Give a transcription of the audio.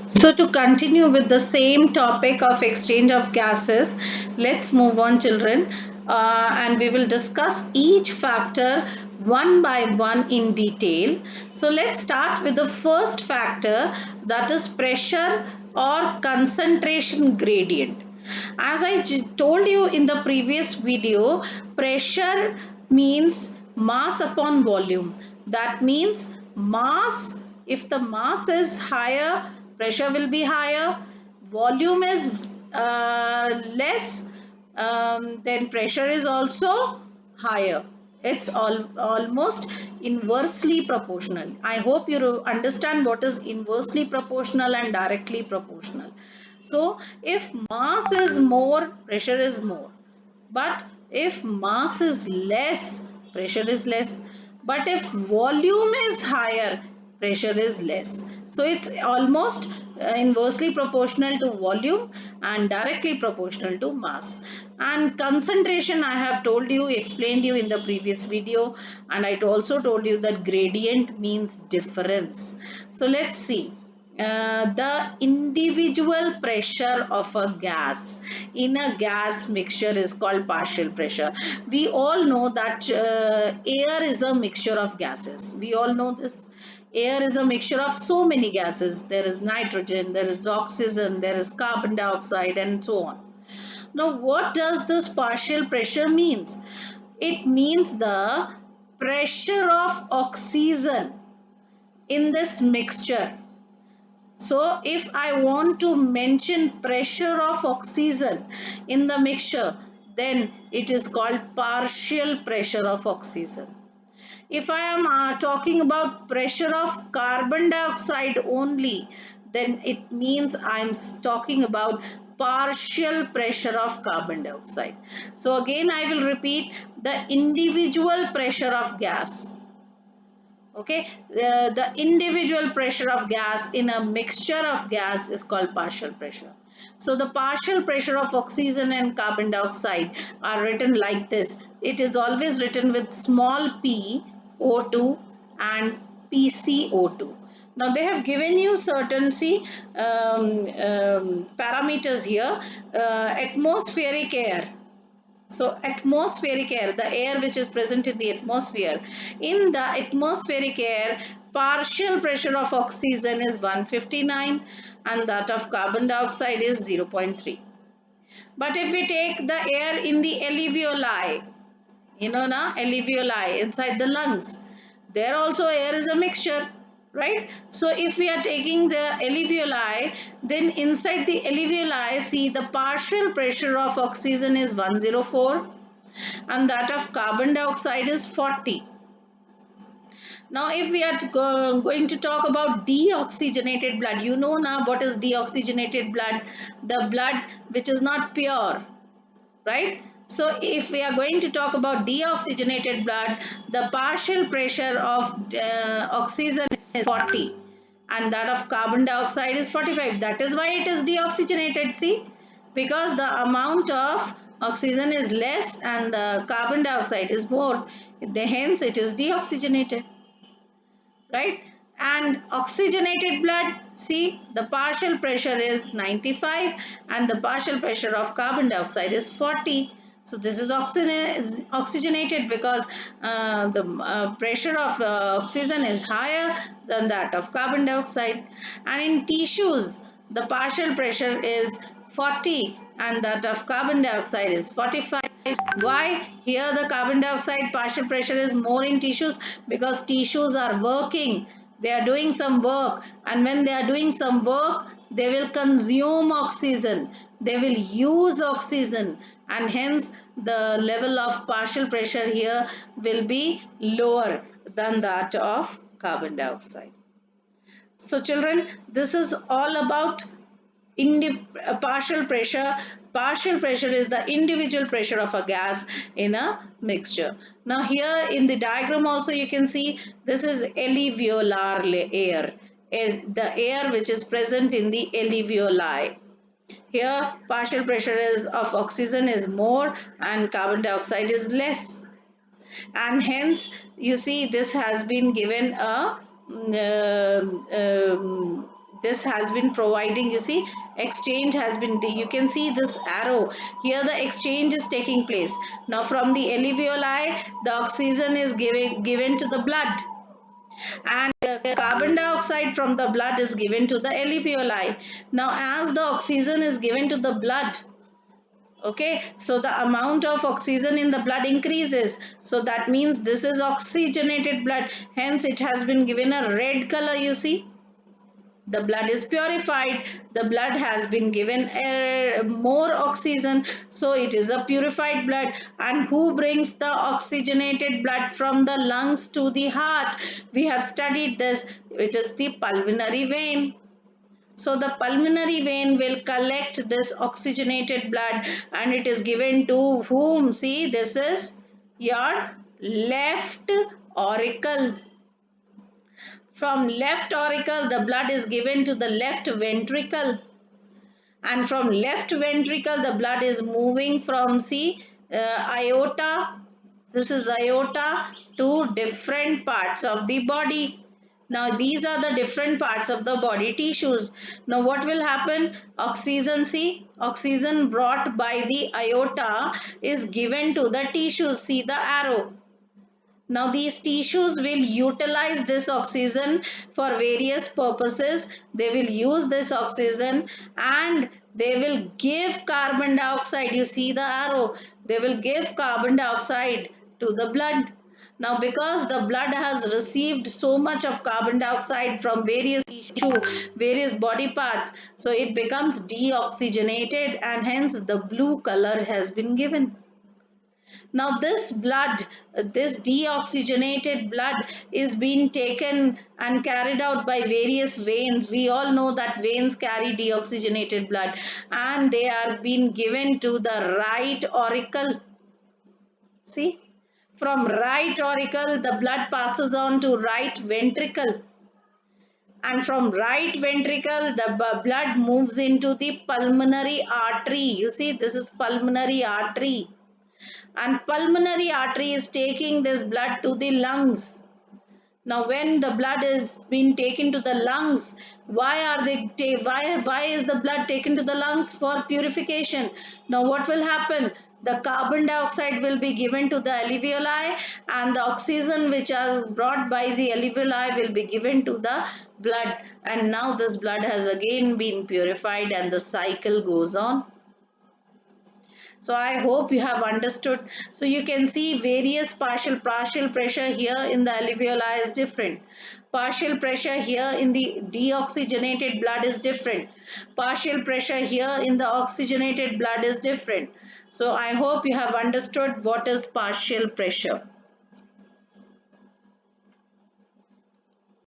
So to continue with the same topic of exchange of gases, let's move on, children, and we will discuss each factor one by one in detail. So let's start with the first factor, that is pressure or concentration gradient. As I told you in the previous video, pressure means mass upon volume. That means mass, if the mass is higher, pressure will be higher. Volume is less, then pressure is also higher. It's almost inversely proportional. I hope you understand what is inversely proportional and directly proportional. So if mass is more, pressure is more. But if mass is less, pressure is less. But if volume is higher, pressure is less. So it's almost inversely proportional to volume and directly proportional to mass. And concentration, I have told you, explained you in the previous video, and I also told you that gradient means difference. So let's see. The individual pressure of a gas in a gas mixture is called partial pressure. We all know that air is a mixture of gases. We all know this. Air is a mixture of so many gases. There is nitrogen, there is oxygen, there is carbon dioxide, and so on. Now, what does this partial pressure means? It means the pressure of oxygen in this mixture. So if I want to mention pressure of oxygen in the mixture, then it is called partial pressure of oxygen. If I am talking about pressure of carbon dioxide only, then it means I am talking about partial pressure of carbon dioxide. So again I will repeat, the individual pressure of gas. Okay, the individual pressure of gas in a mixture of gas is called partial pressure. So the partial pressure of oxygen and carbon dioxide are written like this. It is always written with small p O2 and PCO2. Now they have given you certain parameters here. Atmospheric air, so atmospheric air, the air which is present in the atmosphere. In the atmospheric air, partial pressure of oxygen is 159 and that of carbon dioxide is 0.3. But if we take the air in the alveoli, alveoli inside the lungs, there also air is a mixture, right? So if we are taking the alveoli, then inside the alveoli, see, the partial pressure of oxygen is 104 and that of carbon dioxide is 40. Now if we are going to talk about deoxygenated blood, you know now what is deoxygenated blood, the blood which is not pure, right? So if we are going to talk about deoxygenated blood, the partial pressure of oxygen is 40 and that of carbon dioxide is 45. That is why it is deoxygenated, see, because the amount of oxygen is less and the carbon dioxide is more, hence it is deoxygenated, right? And oxygenated blood, see, the partial pressure is 95 and the partial pressure of carbon dioxide is 40. So this is oxygenated because the pressure of oxygen is higher than that of carbon dioxide. And in tissues, the partial pressure is 40 and that of carbon dioxide is 45. Why? Here the carbon dioxide partial pressure is more in tissues because tissues are working. They are doing some work, and when they are doing some work, they will consume oxygen. They will use oxygen, and hence the level of partial pressure here will be lower than that of carbon dioxide. So children, this is all about partial pressure. Partial pressure is the individual pressure of a gas in a mixture. Now here in the diagram also you can see this is alveolar air, the air which is present in the alveoli. Here partial pressure is of oxygen is more and carbon dioxide is less, and hence you see this has been given a this has been providing, you see, exchange has been, you can see this arrow here, the exchange is taking place. Now from the alveoli, the oxygen is given to the blood, and the carbon dioxide from the blood is given to the alveoli. Now as the oxygen is given to the blood, okay, so the amount of oxygen in the blood increases, so that means this is oxygenated blood, hence it has been given a red color, you see. The blood is purified, the blood has been given more oxygen, so it is a purified blood. And who brings the oxygenated blood from the lungs to the heart? We have studied this, which is the pulmonary vein. So the pulmonary vein will collect this oxygenated blood and it is given to whom? See, this is your left auricle. From left auricle, the blood is given to the left ventricle, and from left ventricle, the blood is moving from, see, aorta, this is aorta, to different parts of the body. Now these are the different parts of the body tissues. Now what will happen? Oxygen, see, oxygen brought by the aorta is given to the tissues, see the arrow. Now these tissues will utilize this oxygen for various purposes. They will use this oxygen and they will give carbon dioxide. You see the arrow. They will give carbon dioxide to the blood. Now because the blood has received so much of carbon dioxide from various tissue, various body parts, so it becomes deoxygenated and hence the blue color has been given. Now this blood, this deoxygenated blood is being taken and carried out by various veins. We all know that veins carry deoxygenated blood and they are being given to the right auricle. See, from right auricle the blood passes on to right ventricle, and from right ventricle the blood moves into the pulmonary artery. You see, this is pulmonary artery, and pulmonary artery is taking this blood to the lungs. Now when the blood is being taken to the lungs, why is the blood taken to the lungs? For purification. Now what will happen? The carbon dioxide will be given to the alveoli and the oxygen which is brought by the alveoli will be given to the blood, and now this blood has again been purified and the cycle goes on. So I hope you have understood. So you can see various partial pressure here in the alveoli is different. Partial pressure here in the deoxygenated blood is different. Partial pressure here in the oxygenated blood is different. So I hope you have understood what is partial pressure.